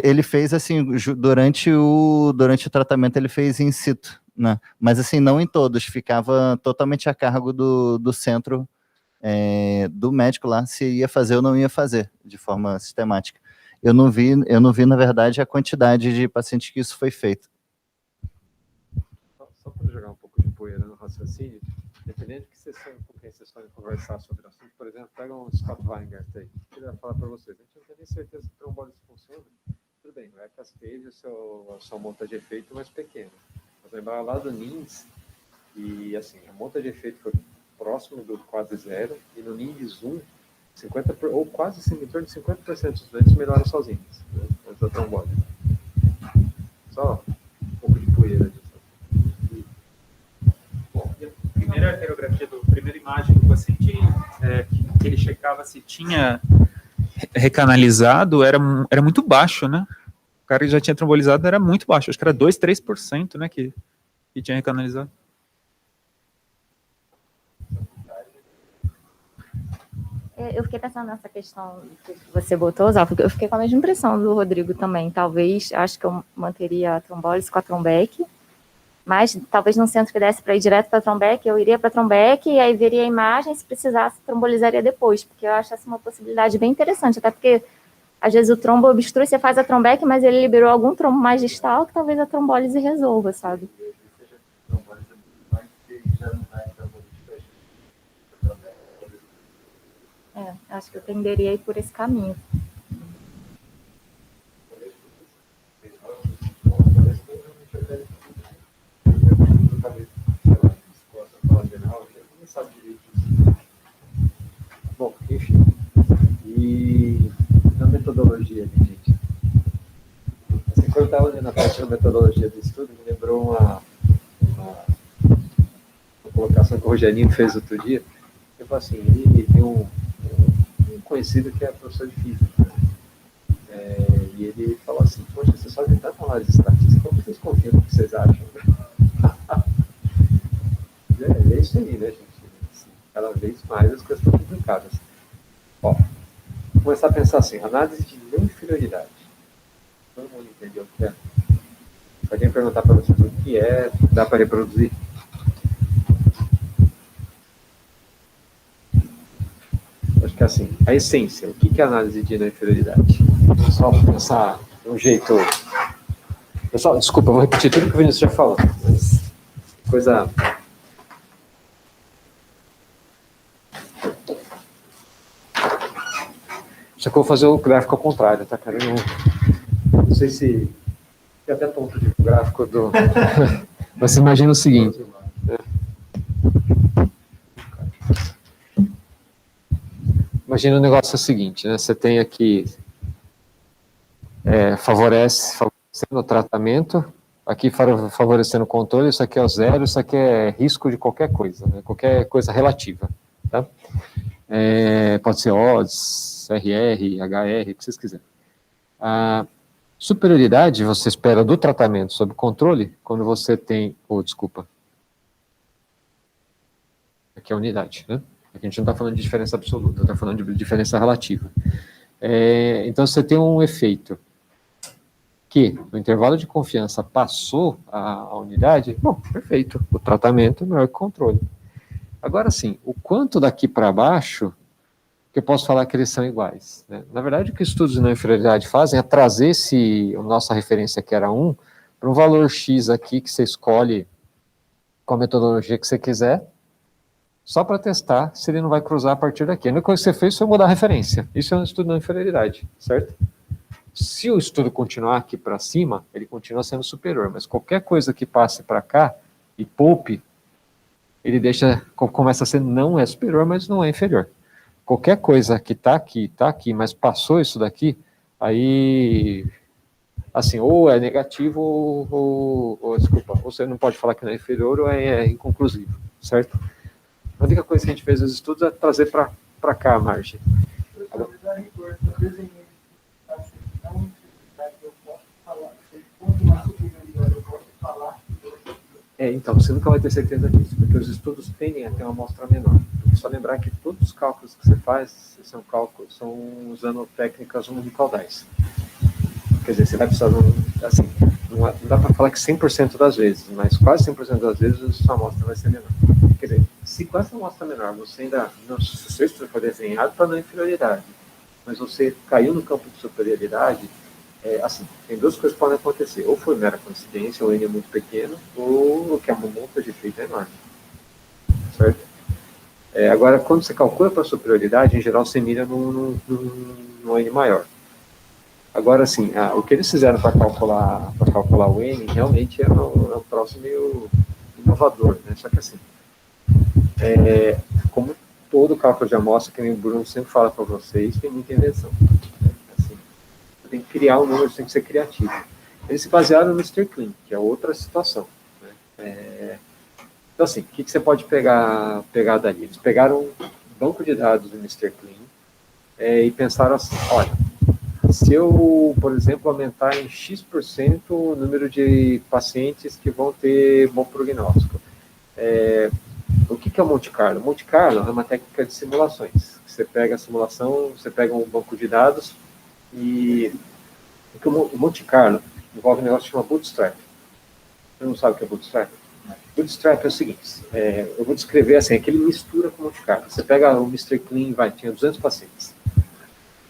Ele fez, assim, durante o tratamento, ele fez in situ, né? Mas, assim, não em todos, ficava totalmente a cargo do centro, do médico lá, se ia fazer ou não ia fazer, de forma sistemática. Eu não vi, na verdade, a quantidade de pacientes que isso foi feito. Só para jogar um pouco de poeira no raciocínio, dependendo de que sessão, com quem vocês forem conversar sobre o assunto, por exemplo, pega um Scott Weingart aí, que ele vai falar para vocês, a gente não tem nem certeza que o trombólise funciona. Tudo bem, o ECAS teve a sua monta de efeito mais pequena. Mas lembrar lá do NINDS, e assim, a monta de efeito foi próximo do quase zero, e no NINDS 1, 50, ou quase em torno de 50% dos doentes melhoram sozinhos, né, antes da trombose. Só um pouco de poeira disso. Bom, e a primeira arteriografia, a primeira imagem do paciente, que ele checava se tinha recanalizado, era muito baixo, né? O cara que já tinha trombolizado era muito baixo, acho que era 2, 3%, né, que tinha recanalizado. Eu fiquei pensando nessa questão que você botou, Zalfa, eu fiquei com a mesma impressão do Rodrigo também. Talvez, acho que eu manteria a trombólise com a Trombec, mas talvez num centro que desse para ir direto para a Trombec, eu iria para a Trombec e aí veria a imagem, se precisasse, trombolizaria depois, porque eu acho essa uma possibilidade bem interessante, até porque às vezes o trombo obstrui, você faz a Trombec, mas ele liberou algum trombo mais distal que talvez a trombólise resolva, sabe? Acho que eu tenderia a ir por esse caminho. Bom, enfim. E na metodologia, gente. Assim, quando eu estava olhando a parte da metodologia do estudo, me lembrou uma colocação que o Rogerinho fez outro dia. Eu falei assim, ele tem um conhecido que é professor de física. E ele falou assim, poxa, vocês fazem tanta análise estatística, como vocês confiam no que vocês acham? É isso aí, né, gente? Assim, cada vez mais as coisas estão complicadas. Ó, vou começar a pensar assim, análise de não inferioridade. Todo mundo entendeu o que é? Se alguém perguntar para vocês o que é, dá para reproduzir? Acho que é assim, a essência, o que é análise de não inferioridade? Vou só pensar de um jeito... Pessoal, desculpa, eu vou repetir tudo que o Vinícius já falou, mas coisa... Só que eu vou fazer o gráfico ao contrário, tá, cara? Não sei se... Tem até ponto de gráfico do... Mas você imagina o seguinte... Imagina o negócio é o seguinte, né? Você tem aqui... favorecendo o tratamento, aqui favorecendo o controle, isso aqui é o zero, isso aqui é risco de qualquer coisa, né? Qualquer coisa relativa, tá? Pode ser odds, RR, HR, o que vocês quiserem. A superioridade você espera do tratamento sob controle quando você tem, desculpa, aqui é a unidade, né? Aqui a gente não está falando de diferença absoluta, está falando de diferença relativa. Então você tem um efeito que no intervalo de confiança passou a unidade, bom, perfeito, o tratamento é melhor que o controle. Agora sim, o quanto daqui para baixo, que eu posso falar que eles são iguais, né? Na verdade, o que estudos de não inferioridade fazem é trazer a nossa referência, que era 1, para um valor X aqui, que você escolhe com a metodologia que você quiser, só para testar se ele não vai cruzar a partir daqui. A única coisa que você fez foi mudar a referência. Isso é um estudo de não inferioridade, certo? Se o estudo continuar aqui para cima, ele continua sendo superior, mas qualquer coisa que passe para cá e poupe, ele começa a ser, não é superior, mas não é inferior. Qualquer coisa que está aqui, mas passou isso daqui, aí, assim, ou é negativo, ou desculpa, ou você não pode falar que não é inferior, ou é inconclusivo, certo? A única coisa que a gente fez nos estudos é trazer para cá a margem. Então, você nunca vai ter certeza disso, porque os estudos tendem a ter uma amostra menor. Só lembrar que todos os cálculos que você faz são usando técnicas unicaudais. Quer dizer, você vai precisar, assim, não dá para falar que 100% das vezes, mas quase 100% das vezes a sua amostra vai ser menor. Quer dizer, se com essa amostra menor você ainda, se o seu estudo foi desenhado para não inferioridade, mas você caiu no campo de superioridade, assim, tem duas coisas que podem acontecer. Ou foi mera coincidência, ou N é muito pequeno, ou que a monta de efeito é enorme. Certo? Agora, quando você calcula para superioridade, em geral você mira no N maior. Agora, assim, o que eles fizeram para calcular o N realmente é um troço meio inovador, né? Só que assim, como todo cálculo de amostra, que nem o Bruno sempre fala para vocês, tem muita invenção. Assim, você tem que criar um número, você tem que ser criativo. Eles se basearam no Mr. Clean, que é outra situação, né? Então, assim, o que você pode pegar dali? Eles pegaram um banco de dados do Mr. Clean e pensaram assim, olha, se eu, por exemplo, aumentar em X% o número de pacientes que vão ter bom prognóstico, o que é o Monte Carlo? Monte Carlo é uma técnica de simulações. Você pega a simulação, você pega um banco de dados e o Monte Carlo envolve um negócio que chama Bootstrap. Você não sabe o que é Bootstrap? Bootstrap é o seguinte, eu vou descrever assim, é que ele mistura com o Monte Carlo. Você pega o Mr. Clean, tinha 200 pacientes.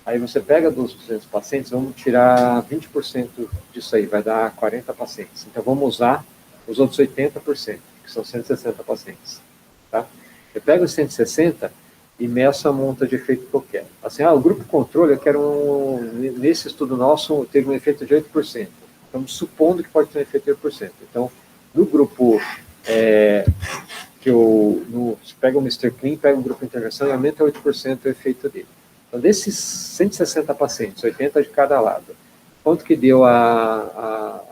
Aí você pega dos 200 pacientes, vamos tirar 20% disso aí, vai dar 40 pacientes. Então vamos usar os outros 80%, que são 160 pacientes. Tá? Você pega os 160 e meço a monta de efeito que eu quero. Assim, o grupo controle, eu quero nesse estudo nosso, teve um efeito de 8%. Estamos supondo que pode ter um efeito de 8%. Então, no grupo se pega o Mr. Clean, pega o grupo de intervenção e aumenta 8% o efeito dele. Então, desses 160 pacientes, 80 de cada lado, quanto que deu a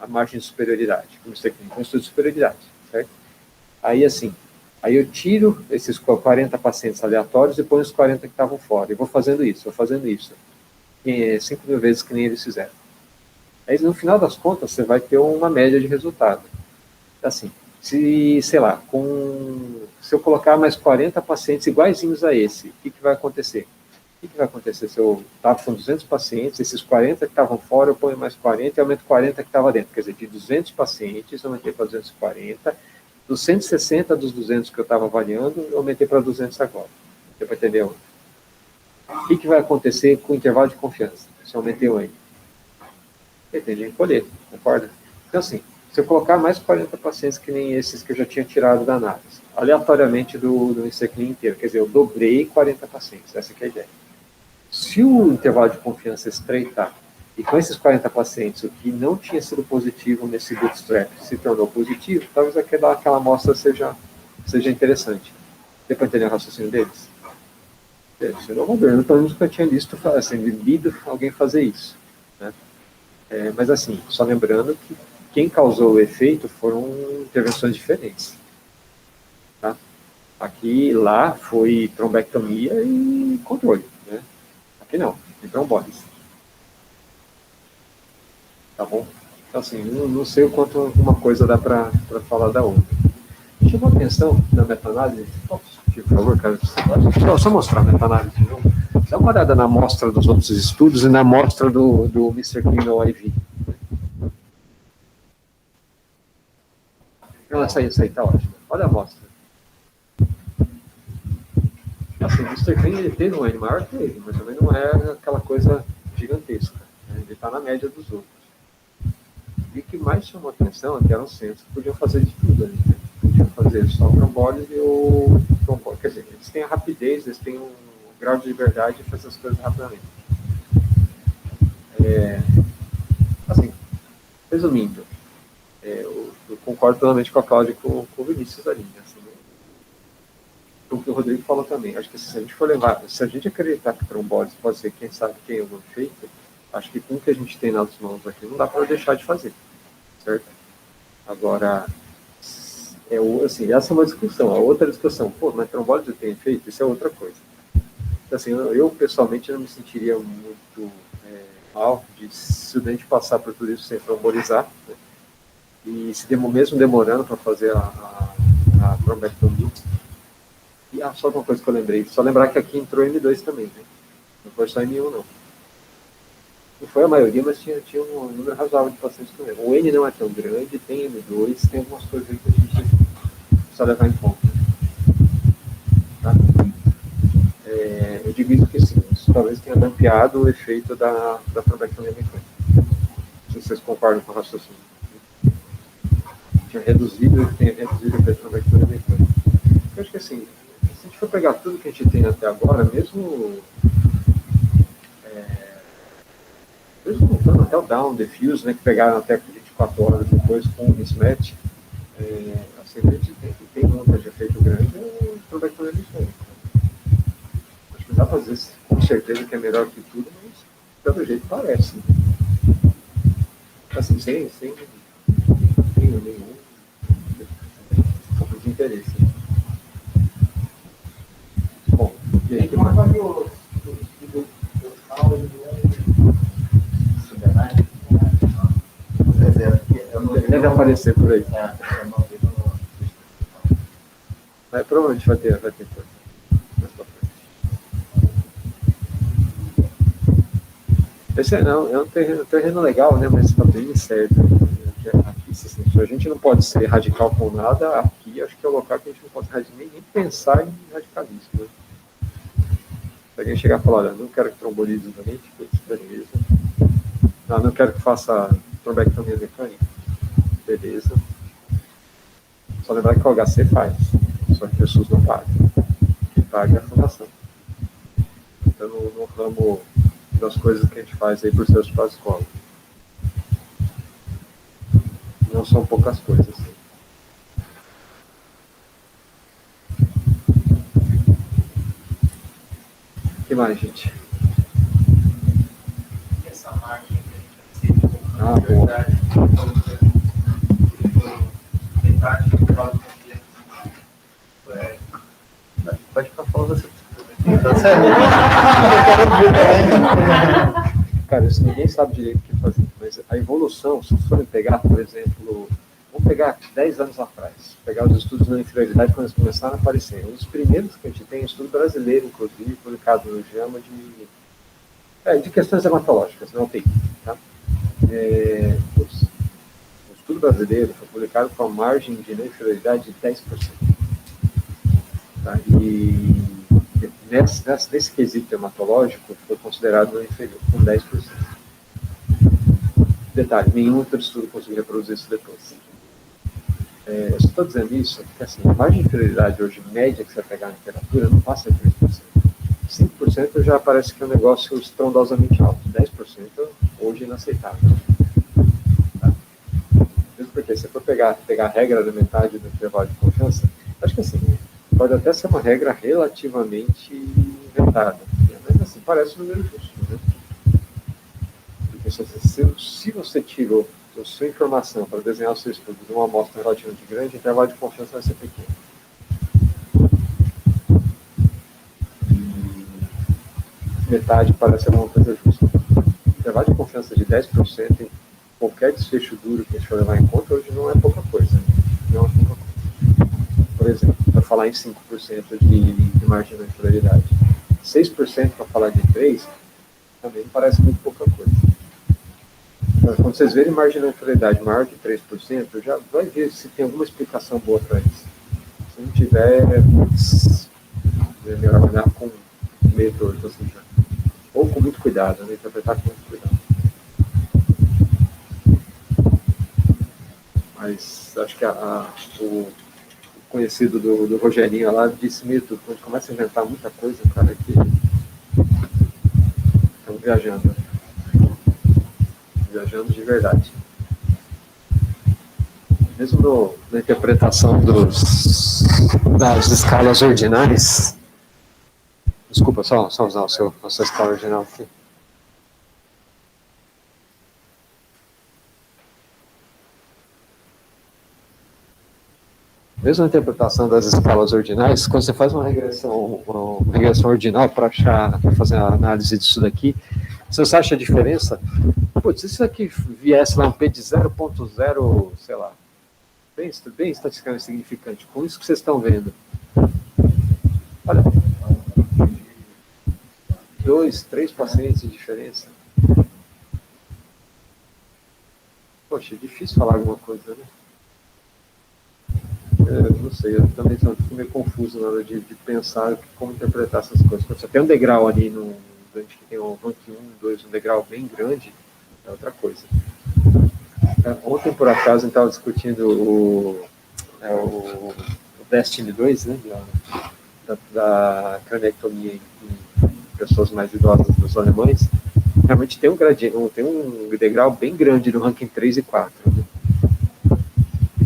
margem de superioridade? O Mr. Clean, um estudo de superioridade, certo? Aí, assim, eu tiro esses 40 pacientes aleatórios e ponho os 40 que estavam fora. E vou fazendo isso. 5.000 vezes que nem eles fizeram. Aí, no final das contas, você vai ter uma média de resultado. Assim, se eu colocar mais 40 pacientes iguaizinhos a esse, o que vai acontecer? O que vai acontecer se eu estava com 200 pacientes, esses 40 que estavam fora, eu ponho mais 40 e aumento 40 que estavam dentro. Quer dizer, de 200 pacientes, eu aumentei para 240. Dos 160 dos 200 que eu estava avaliando, eu aumentei para 200 agora. Deu para entender? O que vai acontecer com o intervalo de confiança? Se eu aumentei o N. Eu teria que encolher, concorda? Então, assim, se eu colocar mais 40 pacientes que nem esses que eu já tinha tirado da análise, aleatoriamente do INSECLIN inteiro, quer dizer, eu dobrei 40 pacientes, essa que é a ideia. Se o intervalo de confiança estreitar, e com esses 40 pacientes, o que não tinha sido positivo nesse bootstrap se tornou positivo, talvez aquela amostra seja interessante. Deu para entender o raciocínio deles? Isso é inovador, pelo menos que eu tinha lido alguém fazer isso. Né? Mas assim, só lembrando que quem causou o efeito foram intervenções diferentes. Tá? Lá foi trombectomia e controle. Né? Aqui não, tem trombólise. Tá bom? Então, assim, não sei o quanto uma coisa dá para falar da outra. Chamou a atenção na meta-análise? Por favor, cara. Só mostrar a meta-análise de novo. Dá uma olhada na amostra dos outros estudos e na amostra do Mr. Clean no IV. Essa aí tá ótima. Olha a amostra. Assim, o Mr. Clean, ele teve um N maior que ele, mas também não é aquela coisa gigantesca. Né? Ele está na média dos outros. E o que mais chamou atenção é que eram centros que podiam fazer de tudo ali. Né? Podiam fazer só trombólise ou trombólise. Quer dizer, eles têm a rapidez, eles têm um grau de liberdade de fazer as coisas rapidamente. Assim, resumindo, eu concordo totalmente com a Cláudia e com o Vinícius ali. Né? Assim, o que o Rodrigo falou também. Acho que se a gente for se a gente acreditar que trombólise pode ser, quem sabe, tem algum efeito, acho que com o que a gente tem nas mãos aqui, não dá para deixar de fazer, certo? Agora, assim, essa é uma discussão. A outra discussão, mas trombólise tem efeito? Isso é outra coisa. Então, assim, eu pessoalmente não me sentiria muito mal de se o dente passar por tudo isso sem trombolizar, né? E mesmo demorando para fazer a trombectomia. E só uma coisa que eu lembrei, só lembrar que aqui entrou M2 também, né? Não foi só M1, não. Não foi a maioria, mas tinha um número razoável de pacientes com ele. O N não é tão grande, tem M2, tem algumas coisas aí que a gente precisa levar em conta. Tá? Eu digo isso porque, sim, isso talvez tenha ampliado o efeito da trombectomia mecânica. Se vocês concordam com o raciocínio. Tem reduzido o efeito da trombectomia mecânica. Eu acho que, assim, se a gente for pegar tudo que a gente tem até agora, mesmo contando até o down, diffuse, né, que pegaram até 24 horas depois com o mismatch, assim, a gente tem muita de efeito grande, o trombectomia mecânica. Acho que dá para fazer com certeza que é melhor que tudo, mas pelo jeito parece. Assim, sem nenhum pouco de interesse. Bom, e aí, Como avaliou do deve aparecer por aí. Mas provavelmente vai ter coisa mais pra frente. Esse é um terreno legal, né? Mas está bem certo. Aqui, assim, se a gente não pode ser radical com nada, aqui acho que é o local que a gente não pode nem pensar em radicalismo. Né? Se alguém chegar e falar, olha, não quero que trombolize o dente, beleza. Não quero que faça trombectomia mecânica, beleza. Só lembrar que o HC faz, só que o SUS não paga. paga é a fundação. Então, no ramo das coisas que a gente faz aí por ser hospital escola. Não são poucas coisas. O que mais, gente? Essa margem que a gente Ah, bom. metade do valor Pode ficar falando você. Tá certo. Cara, isso ninguém sabe direito o que fazer, mas a evolução, se vocês forem pegar, por exemplo, vamos pegar 10 anos atrás, pegar os estudos da infertilidade quando eles começaram a aparecer. Um dos primeiros que a gente tem, estudo brasileiro, inclusive, publicado no JAMA de questões hematológicas, não tem, tá? O estudo brasileiro foi publicado com a margem de não infertilidade de 10%. Tá? E nesse quesito hematológico foi considerado não inferior, com 10%. Detalhe, nenhum outro estudo conseguiu reproduzir isso depois. Eu estou dizendo isso porque assim, a margem de inferioridade hoje, média, que você vai pegar na literatura, não passa de 3%. 5% já parece que é um negócio estrondosamente alto. 10% hoje é inaceitável. Tá? Mesmo porque se for pegar a regra da metade do intervalo de confiança, acho que assim, pode até ser uma regra relativamente inventada. Mas assim, parece um número justo, né? Porque se você tirou a sua informação para desenhar o seu estudo de uma amostra relativamente grande, o intervalo de confiança vai ser pequeno. Metade parece uma coisa justa. O intervalo de confiança de 10% em qualquer desfecho duro que a gente for levar em conta hoje não é pouca coisa. Não é pouca coisa. Por exemplo, para falar em 5% de margem de inferioridade. 6% para falar de 3%, também parece muito pouca coisa. Então, quando vocês verem margem de inferioridade maior que 3%, já vai ver se tem alguma explicação boa para isso. Se não tiver, é melhor olhar com meio torto, assim, já. Ou com muito cuidado, né? Interpretar com muito cuidado. Mas acho que o conhecido do Rogerinho lá disse meio tudo. Quando começa a inventar muita coisa, cara, que estamos viajando. Viajando de verdade. Mesmo na interpretação das escalas ordinais. Desculpa, só usar a sua escala original aqui. Mesmo a interpretação das escalas ordinais, quando você faz uma regressão ordinal para fazer a análise disso daqui, você acha a diferença? Putz, se isso aqui viesse lá um P de 0.0, sei lá, bem estatisticamente significante, com isso que vocês estão vendo. Olha, 2, 3 pacientes de diferença. Poxa, é difícil falar alguma coisa, né? Não sei, eu também fico meio confuso na hora de pensar como interpretar essas coisas. Quando você tem um degrau ali, a gente tem um rank 1, 2, um degrau bem grande, é outra coisa. Ontem, por acaso, a gente estava discutindo o Destiny 2, né, da cranectomia em pessoas mais idosas dos alemães. Realmente tem um degrau bem grande no ranking 3 e 4. Né?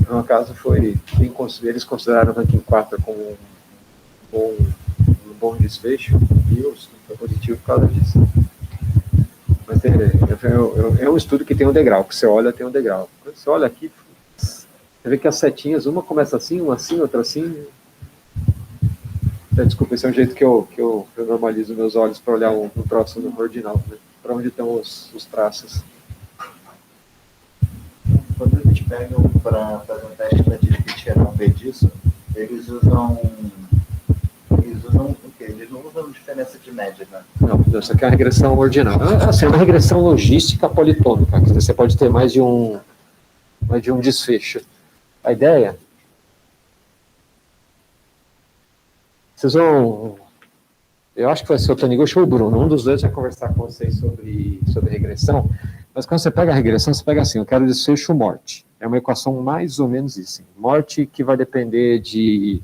No caso, eles consideraram o ranking 4 como um bom desfecho, e eu estou positivo por causa disso. Mas é um estudo que tem um degrau, que você olha, tem um degrau. Quando você olha aqui, você vê que as setinhas, uma começa assim, uma assim, outra assim. Desculpa, esse é um jeito que eu normalizo meus olhos para olhar um troço no ordinal, né? Para onde estão os traços. Quando a gente pega para fazer um teste estatístico e tirar um P disso, eles usam o quê? Eles não usam diferença de média, né? Não, isso aqui é uma regressão ordinal. Assim, é uma regressão logística politômica. Você pode ter mais de um desfecho. A ideia... Vocês vão... Eu acho que vai ser o Taniguchi ou o Bruno. Um dos dois vai conversar com vocês sobre regressão. Mas quando você pega a regressão, você pega assim, eu quero desfecho morte. É uma equação mais ou menos isso. Morte que vai depender de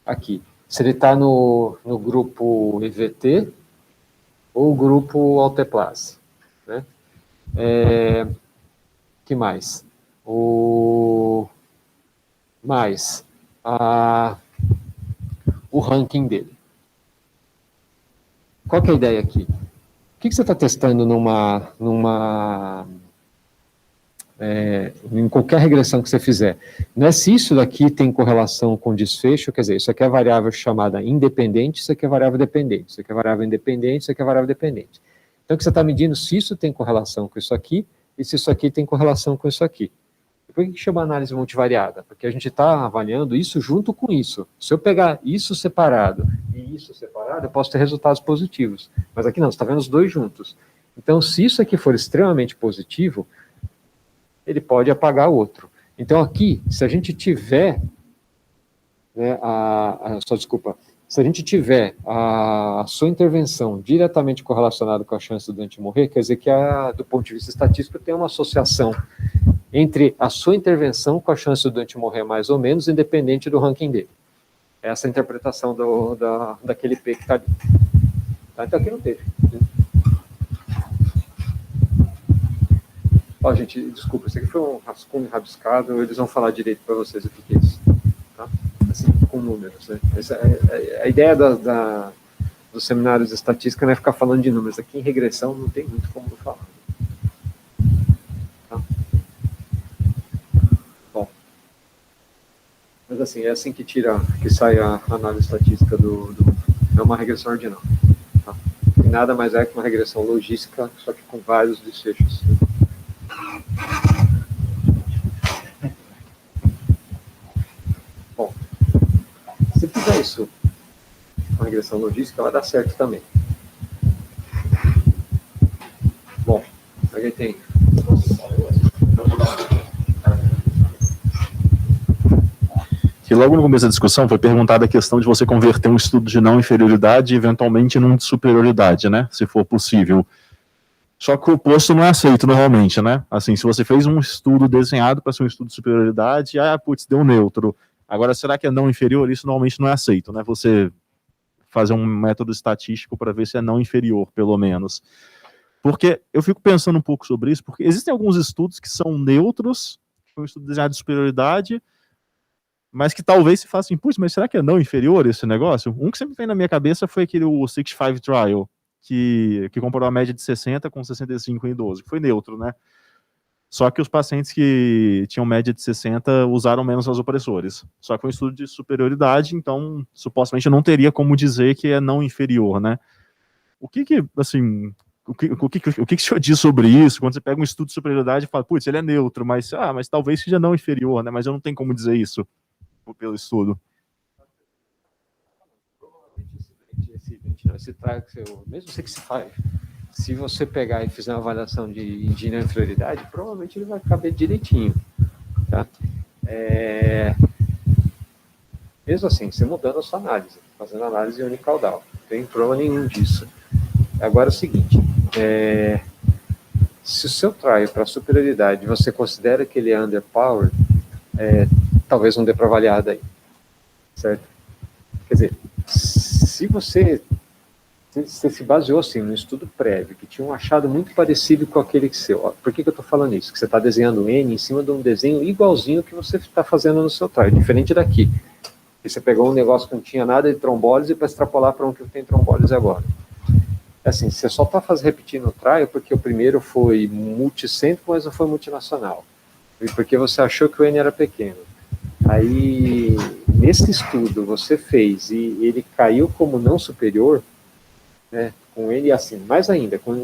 aqui, se ele está no grupo EVT ou grupo alteplase, né? Que mais? O ranking dele. Qual que é a ideia aqui? O que você está testando em qualquer regressão que você fizer? Não é se isso daqui tem correlação com desfecho, quer dizer, isso aqui é variável chamada independente, isso aqui é variável dependente, isso aqui é variável independente, isso aqui é variável dependente. Então, o que você está medindo se isso tem correlação com isso aqui e se isso aqui tem correlação com isso aqui. Por que chama análise multivariada? Porque a gente está avaliando isso junto com isso. Se eu pegar isso separado e isso separado, eu posso ter resultados positivos. Mas aqui não, você está vendo os dois juntos. Então, se isso aqui for extremamente positivo, ele pode apagar o outro. Então, aqui, se a gente tiver, né, se a gente tiver a sua intervenção diretamente correlacionada com a chance do doente morrer, quer dizer que, do ponto de vista estatístico, tem uma associação entre a sua intervenção com a chance do doente morrer mais ou menos, independente do ranking dele. Essa é a interpretação daquele P que está ali. Tá? Então aqui não teve. Ó, gente, desculpa, isso aqui foi um rascunho rabiscado, eles vão falar direito para vocês o que é isso. Tá? Assim, com números. Né? A ideia dos seminários de estatística não é ficar falando de números. Aqui em regressão não tem muito como falar. Mas assim, é assim que sai a análise estatística é uma regressão ordinal. Tá? E nada mais é que uma regressão logística, só que com vários desfechos. Bom, se fizer isso, uma regressão logística, vai dar certo também. Bom, alguém tem... Que logo no começo da discussão foi perguntada a questão de você converter um estudo de não inferioridade eventualmente num de superioridade, né, se for possível. Só que o oposto não é aceito normalmente, né, assim, se você fez um estudo desenhado para ser um estudo de superioridade, putz, deu neutro, agora será que é não inferior? Isso normalmente não é aceito, né, você fazer um método estatístico para ver se é não inferior, pelo menos. Porque eu fico pensando um pouco sobre isso, porque existem alguns estudos que são neutros, um estudo desenhado de superioridade, mas que talvez se faça assim, putz, mas será que é não inferior esse negócio? Um que sempre vem na minha cabeça foi aquele 65 Trial, que comparou a média de 60 com 65 em idoso, que foi neutro, né? Só que os pacientes que tinham média de 60 usaram menos vasopressores. Só que foi um estudo de superioridade, então, supostamente, não teria como dizer que é não inferior, né? O que assim... O que o senhor diz sobre isso? Quando você pega um estudo de superioridade e fala, putz, ele é neutro, mas talvez seja não inferior, né? Mas eu não tenho como dizer isso pelo estudo. Esse trago, mesmo você que se faz, se você pegar e fizer uma avaliação de não inferioridade, provavelmente ele vai caber direitinho. Tá? Mesmo assim, você mudando a sua análise, fazendo análise unicaudal, não tem problema nenhum disso. Agora é o seguinte, se o seu trial para superioridade você considera que ele é underpowered, talvez não dê para avaliar daí, certo? Quer dizer, se você se baseou assim no estudo prévio, que tinha um achado muito parecido com aquele que seu, por que eu estou falando isso? Que você está desenhando N em cima de um desenho igualzinho que você está fazendo no seu trial, diferente daqui. E você pegou um negócio que não tinha nada de trombólise para extrapolar para um que tem trombólise agora. Assim, você só está repetindo o trial porque o primeiro foi multicêntrico, mas não foi multinacional. E porque você achou que o N era pequeno. Aí, nesse estudo, você fez e ele caiu como não superior, né, com ele assim, mais ainda, com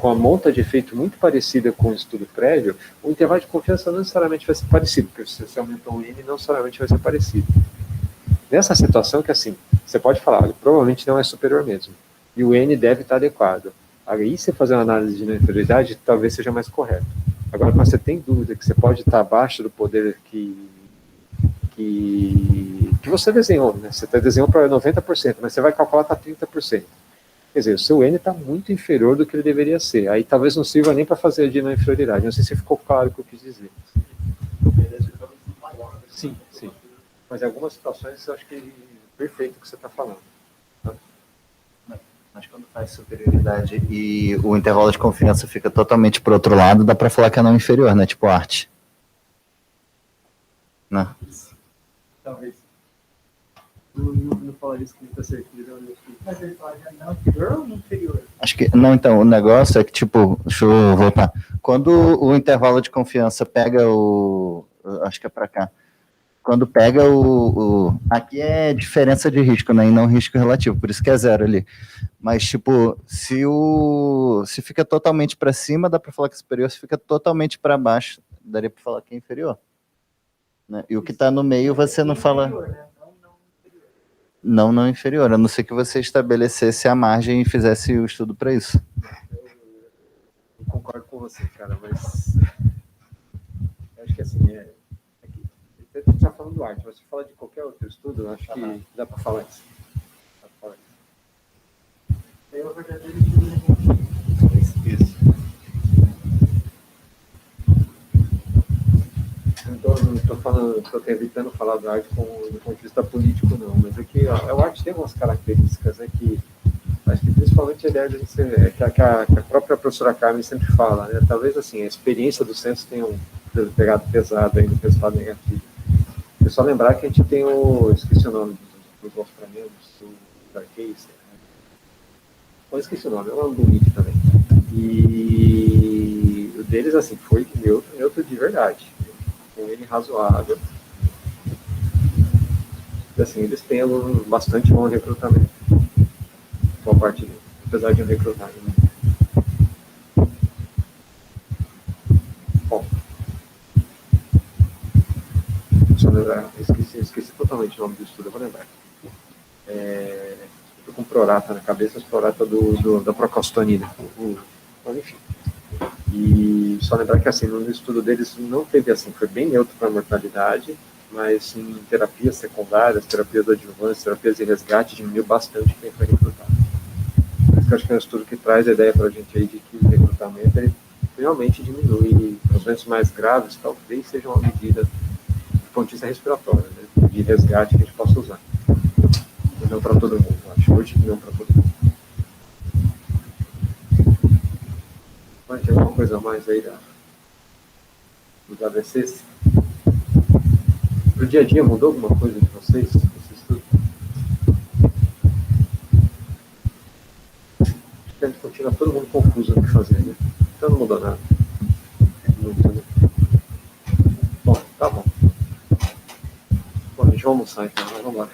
a monta de efeito muito parecida com o estudo prévio, o intervalo de confiança não necessariamente vai ser parecido, porque se você aumentou o N, não necessariamente vai ser parecido. Nessa situação que assim, você pode falar, olha, provavelmente não é superior mesmo, e o N deve estar adequado. Aí, você fazer uma análise de não inferioridade, talvez seja mais correto. Agora, quando você tem dúvida que você pode estar abaixo do poder que você desenhou, né? Você desenhou para 90%, mas você vai calcular para 30%. Quer dizer, o seu N está muito inferior do que ele deveria ser. Aí talvez não sirva nem para fazer a de não inferioridade. Não sei se ficou claro o que eu quis dizer. Sim, sim. Mas em algumas situações eu acho que é perfeito o que você está falando. Mas quando faz superioridade e o intervalo de confiança fica totalmente pro outro lado, dá para falar que é não inferior, né? Tipo arte. Não. Talvez. Não falaria isso com muita certeza. Mas ele fala não inferior ou não inferior? Acho que. Não, então, o negócio é que, tipo, deixa eu voltar. Quando o intervalo de confiança pega o. Acho que é para cá. Quando pega aqui é diferença de risco, né? E não risco relativo, por isso que é 0 ali. Mas, tipo, se fica totalmente para cima, dá para falar que é superior. Se fica totalmente para baixo, daria para falar que é inferior. Né? E o que está no meio, você não fala. Não inferior, a não ser que você estabelecesse a margem e fizesse o estudo para isso. Eu concordo com você, cara, mas eu acho que assim, você está falando do arte, mas se fala de qualquer outro estudo, eu acho que dá para falar isso. Dá pra falar isso. É o verdadeiro estudo. Isso. Não estou evitando falar da arte do ponto de vista político, não, mas é que a arte tem umas características, né, que acho que principalmente a ideia de você, que a própria professora Carmen sempre fala, né, talvez assim, a experiência do censo tenha pegado pesado aí no resultado negativo. É só lembrar que a gente tem esqueci o nome dos Valframenos, do Darkeyser, né? Eu esqueci o nome, é um nome bonito também. E o deles, assim, foi neutro de verdade. Com ele razoável. E, assim, eles têm alunos bastante bom recrutamento. Boa parte deles, apesar de não recrutar. Né? Bom. Deixa eu lembrar, esqueci totalmente o nome do estudo, eu vou lembrar. Estou com prorata na cabeça, as prorata da procalcitonina. Enfim. E só lembrar que assim, no estudo deles não teve assim, foi bem neutro para a mortalidade, mas em terapias secundárias, terapias adjuvantes, terapias de resgate, diminuiu bastante quem foi recrutado. Por isso que eu acho que é um estudo que traz a ideia para a gente aí de que o recrutamento ele realmente diminui. Os doentes mais graves talvez seja uma medida do ponto de vista respiratório, né, de resgate que a gente possa usar. E não para todo mundo, eu acho. Hoje não para todo mundo. Mas tem alguma coisa a mais aí dos AVCs? No dia a dia mudou alguma coisa de vocês? Esse estudo? Acho que a gente continua todo mundo confuso no que fazer, né? Então não mudou nada. Muito, né? Bom, tá bom. Bom, a gente vai almoçar então, vamos lá.